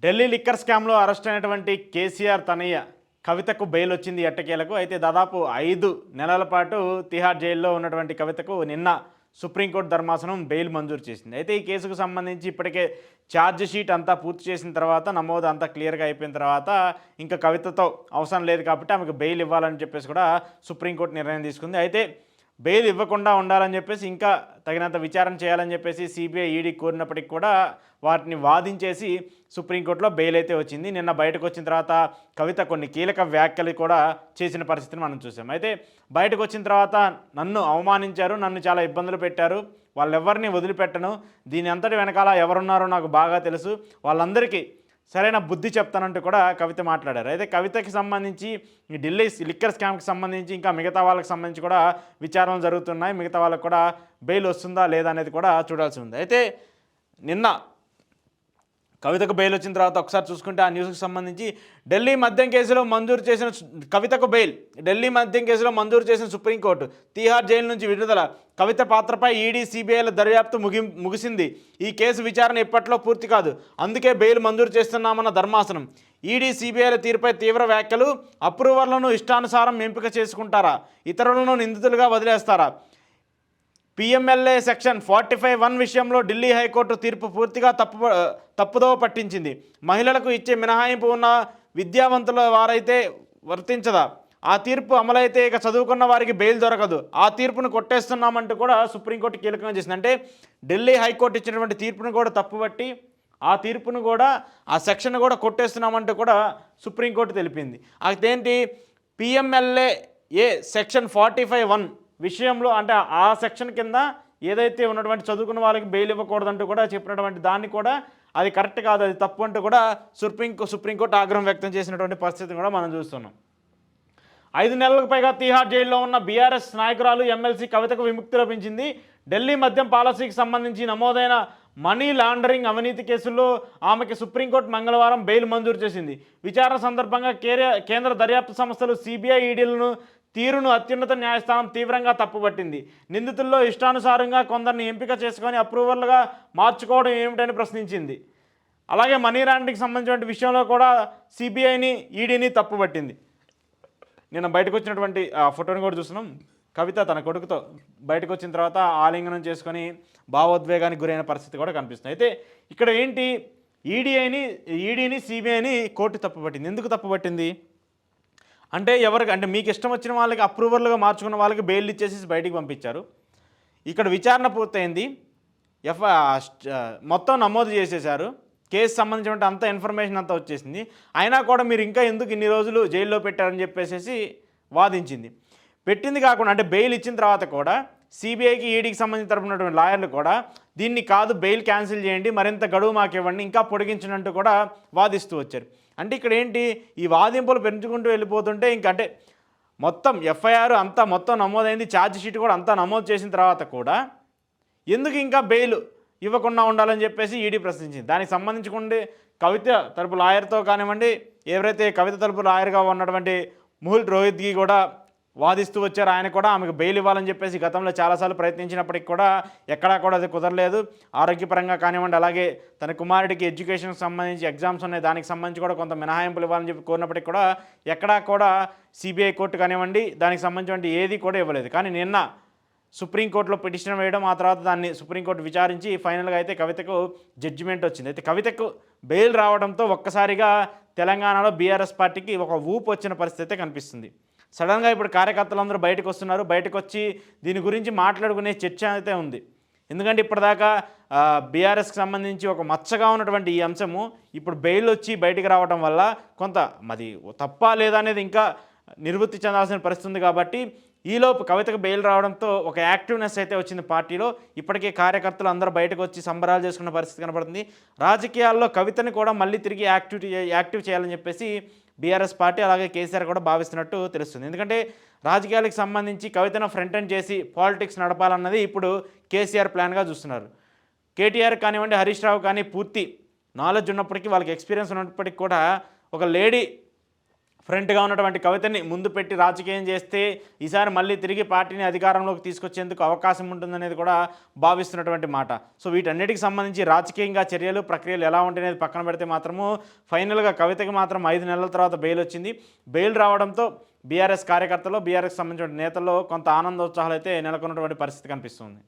Delhi liquor స్కామ్లో arrest అయినటువంటి కేసీఆర్ తనయ్య కవితకు బెయిల్ వచ్చింది ఎట్టకేలకు. అయితే దాదాపు 5 నెలల పాటు తిహార్ జైల్లో ఉన్నటువంటి కవితకు నిన్న సుప్రీంకోర్టు ధర్మాసనం బెయిల్ మంజూరు చేసింది. అయితే ఈ కేసుకు సంబంధించి ఇప్పటికే ఛార్జ్ షీట్ అంతా పూర్తి చేసిన తర్వాత, నమోదు అంతా క్లియర్గా అయిపోయిన తర్వాత ఇంకా కవితతో అవసరం లేదు కాబట్టి ఆమెకు బెయిల్ ఇవ్వాలని చెప్పేసి కూడా సుప్రీంకోర్టు నిర్ణయం తీసుకుంది. అయితే బెయిల్ ఇవ్వకుండా ఉండాలని చెప్పేసి ఇంకా తగినంత విచారణ చేయాలని చెప్పేసి సిబిఐ ఈడీ కోరినప్పటికి కూడా వాటిని వాదించేసి సుప్రీంకోర్టులో బెయిల్ అయితే వచ్చింది. నిన్న బయటకు వచ్చిన తర్వాత కవిత కొన్ని కీలక వ్యాఖ్యలు కూడా చేసిన పరిస్థితిని మనం చూసాం. అయితే బయటకు వచ్చిన తర్వాత నన్ను అవమానించారు, నన్ను చాలా ఇబ్బందులు పెట్టారు, వాళ్ళెవరిని వదిలిపెట్టను, దీని అంతటి వెనకాల ఎవరున్నారో నాకు బాగా తెలుసు, వాళ్ళందరికీ సరైన బుద్ధి చెప్తానంటూ కూడా కవిత మాట్లాడారు. అయితే కవితకి సంబంధించి ఈ ఢిల్లీ లిక్కర్ స్కామ్కి సంబంధించి ఇంకా మిగతా వాళ్ళకి సంబంధించి కూడా విచారణలు జరుగుతున్నాయి. మిగతా వాళ్ళకు కూడా బెయిల్ వస్తుందా లేదా అనేది కూడా చూడాల్సి ఉంది. అయితే నిన్న కవితకు బెయిల్ వచ్చిన తర్వాత ఒకసారి చూసుకుంటే ఆ న్యూస్కి సంబంధించి ఢిల్లీ మద్యం కేసులో మంజూరు చేసిన కవితకు బెయిల్, ఢిల్లీ మద్యం కేసులో మంజూరు చేసిన సుప్రీంకోర్టు, తీహార్ జైలు నుంచి విడుదల, కవిత పాత్రపై ఈడీ సిబిఐల దర్యాప్తు ముగిసింది, ఈ కేసు విచారణ ఇప్పట్లో పూర్తి కాదు, అందుకే బెయిల్ మంజూరు చేస్తున్నామన్న ధర్మాసనం, ఈడీ సిబిఐల తీరుపై తీవ్ర వ్యాఖ్యలు, అప్రూవర్లను ఇష్టానుసారం ఎంపిక చేసుకుంటారా, ఇతరులను నిందితులుగా వదిలేస్తారా, పిఎంఎల్ఏ సెక్షన్ 45(1) విషయంలో ఢిల్లీ హైకోర్టు తీర్పు పూర్తిగా తప్పుదోవ పట్టించింది, మహిళలకు ఇచ్చే మినహాయింపు ఉన్న విద్యావంతుల వారైతే వర్తించదా, ఆ తీర్పు అమలైతే ఇక చదువుకున్న వారికి బెయిల్ దొరకదు, ఆ తీర్పును కొట్టేస్తున్నామంటూ కూడా సుప్రీంకోర్టు కీలకంగా చేసింది. అంటే ఢిల్లీ హైకోర్టు ఇచ్చినటువంటి తీర్పును కూడా తప్పుపట్టి ఆ తీర్పును కూడా ఆ సెక్షన్ కూడా కొట్టేస్తున్నామంటూ కూడా సుప్రీంకోర్టు తెలిపింది. అదేంటి, పిఎంఎల్ఏ సెక్షన్ 45(1) విషయంలో అంటే ఆ సెక్షన్ కింద ఏదైతే ఉన్నటువంటి చదువుకున్న వాళ్ళకి బెయిల్ ఇవ్వకూడదంటూ కూడా చెప్పినటువంటి దాన్ని కూడా అది కరెక్ట్ కాదు, అది తప్పు అంటూ కూడా సుప్రీంకోర్టు ఆగ్రహం వ్యక్తం చేసినటువంటి పరిస్థితిని కూడా మనం చూస్తున్నాం. 5 నెలలకు పైగా తీహార్ జైల్లో ఉన్న బీఆర్ఎస్ నాయకురాలు ఎమ్మెల్సీ కవితకు విముక్తి లభించింది. ఢిల్లీ మద్యం పాలసీకి సంబంధించి నమోదైన మనీ లాండరింగ్ అవినీతి కేసుల్లో ఆమెకి సుప్రీంకోర్టు మంగళవారం బెయిల్ మంజూరు చేసింది. విచారణ సందర్భంగా కేంద్ర దర్యాప్తు సంస్థలు సిబిఐ ఈడీలను తీరును అత్యున్నత న్యాయస్థానం తీవ్రంగా తప్పుపట్టింది. నిందితుల్లో ఇష్టానుసారంగా కొందరిని ఎంపిక చేసుకొని అప్రూవర్లుగా మార్చుకోవడం ఏమిటని ప్రశ్నించింది. అలాగే మనీ లాండరింగ్కి సంబంధించిన విషయంలో కూడా సిబిఐని ఈడీని తప్పుపట్టింది. నిన్న బయటకు వచ్చినటువంటి ఫోటోని కూడా చూస్తున్నాం. కవిత తన కొడుకుతో బయటకు వచ్చిన తర్వాత ఆలింగనం చేసుకొని భావోద్వేగానికి గురైన పరిస్థితి కూడా కనిపిస్తుంది. అయితే ఇక్కడ ఏంటి, ఈడీని సిబిఐని కోర్టు తప్పుపట్టింది. ఎందుకు తప్పుపట్టింది అంటే అంటే మీకు ఇష్టం వచ్చిన వాళ్ళకి అప్రూవర్లుగా మార్చుకున్న వాళ్ళకి బెయిల్ ఇచ్చేసి బయటికి పంపించారు. ఇక్కడ విచారణ పూర్తయింది, మొత్తం నమోదు చేసేశారు, కేసు సంబంధించిన అంత ఇన్ఫర్మేషన్ అంతా వచ్చేసింది, అయినా కూడా మీరు ఇంకా ఎందుకు ఇన్ని రోజులు జైల్లో పెట్టారని చెప్పేసి వాదించింది. పెట్టింది కాకుండా అంటే బెయిల్ ఇచ్చిన తర్వాత కూడా సిబిఐకి ఈడీకి సంబంధించిన తరపునటువంటి లాయర్లు కూడా దీన్ని కాదు, బెయిల్ క్యాన్సిల్ చేయండి, మరింత గడువు మాకు ఇవ్వండి, ఇంకా పొడిగించినట్టు కూడా వాదిస్తూ వచ్చారు. అంటే ఇక్కడ ఏంటి, ఈ వాదింపులు పెంచుకుంటూ వెళ్ళిపోతుంటే అంటే మొత్తం ఎఫ్ఐఆర్ అంతా మొత్తం నమోదైంది, ఛార్జ్ షీట్ కూడా అంతా నమోదు చేసిన తర్వాత కూడా ఎందుకు ఇంకా బెయిల్ ఇవ్వకుండా ఉండాలని చెప్పేసి ఈడీ ప్రశ్నించింది. దానికి సంబంధించుకుంటే కవిత తరపు లాయర్తో కానివ్వండి, ఎవరైతే కవిత తరపు లాయర్గా ఉన్నటువంటి ముహుల్ రోహిత్కి కూడా వాదిస్తూ వచ్చారు. ఆయన కూడా ఆమెకు బెయిల్ ఇవ్వాలని చెప్పేసి గతంలో చాలాసార్లు ప్రయత్నించినప్పటికి కూడా ఎక్కడా కూడా అది కుదరలేదు. ఆరోగ్యపరంగా కానివ్వండి, అలాగే తన కుమారుడికి ఎడ్యుకేషన్కి సంబంధించి ఎగ్జామ్స్ ఉన్నాయి, దానికి సంబంధించి కూడా కొంత మినహాయింపులు ఇవ్వాలని చెప్పి కోరినప్పటికి కూడా ఎక్కడా కూడా సిబిఐ కోర్టు కానివ్వండి దానికి సంబంధించిన ఏది కూడా ఇవ్వలేదు. కానీ నిన్న సుప్రీంకోర్టులో పిటిషన్ వేయడం, ఆ తర్వాత దాన్ని సుప్రీంకోర్టు విచారించి ఫైనల్గా అయితే కవితకు జడ్జిమెంట్ వచ్చింది. అయితే కవితకు బెయిల్ రావడంతో ఒక్కసారిగా తెలంగాణలో బీఆర్ఎస్ పార్టీకి ఒక ఊపు వచ్చిన పరిస్థితి కనిపిస్తుంది. సడన్గా ఇప్పుడు కార్యకర్తలందరూ బయటకు వస్తున్నారు, బయటకు వచ్చి దీని గురించి మాట్లాడుకునే చర్చ అయితే ఉంది. ఎందుకంటే ఇప్పటిదాకా బీఆర్ఎస్కి సంబంధించి ఒక మచ్చగా ఉన్నటువంటి ఈ అంశము ఇప్పుడు బెయిల్ వచ్చి బయటికి రావడం వల్ల కొంత మరి తప్పా లేదా అనేది ఇంకా నివృత్తి చెందాల్సిన పరిస్థితి ఉంది. కాబట్టి ఈలోపు కవితకు బెయిల్ రావడంతో ఒక యాక్టివ్నెస్ అయితే వచ్చింది పార్టీలో. ఇప్పటికే కార్యకర్తలు అందరూ బయటకు వచ్చి సంబరాలు చేసుకున్న పరిస్థితి కనబడుతుంది. రాజకీయాల్లో కవితని కూడా మళ్ళీ తిరిగి యాక్టివ్ చేయాలని చెప్పేసి బీఆర్ఎస్ పార్టీ అలాగే కేసీఆర్ కూడా భావిస్తున్నట్టు తెలుస్తుంది. ఎందుకంటే రాజకీయాలకు సంబంధించి కవితను ఫ్రంట్ ఎండ్ చేసి పాలిటిక్స్ నడపాలన్నది ఇప్పుడు కేసీఆర్ ప్లాన్గా చూస్తున్నారు. కేటీఆర్ కానివ్వండి, హరీష్ రావు కానీ పూర్తి నాలెడ్జ్ ఉన్నప్పటికీ, వాళ్ళకి ఎక్స్పీరియన్స్ ఉన్నప్పటికీ కూడా ఒక లేడీ ఫ్రంట్గా ఉన్నటువంటి కవితని ముందు పెట్టి రాజకీయం చేస్తే ఈసారి మళ్ళీ తిరిగి పార్టీని అధికారంలోకి తీసుకొచ్చేందుకు అవకాశం ఉంటుందనేది కూడా భావిస్తున్నటువంటి మాట. సో వీటన్నిటికి సంబంధించి రాజకీయంగా చర్యలు ప్రక్రియలు ఎలా ఉంటాయనేది పక్కన పెడితే మాత్రము ఫైనల్గా కవితకి మాత్రం 5 నెలల తర్వాత బెయిల్ వచ్చింది. బెయిల్ రావడంతో బీఆర్ఎస్ కార్యకర్తలు, బీఆర్ఎస్ సంబంధించిన నేతల్లో కొంత ఆనందోత్సాహాలు అయితే నెలకొన్నటువంటి పరిస్థితి కనిపిస్తుంది.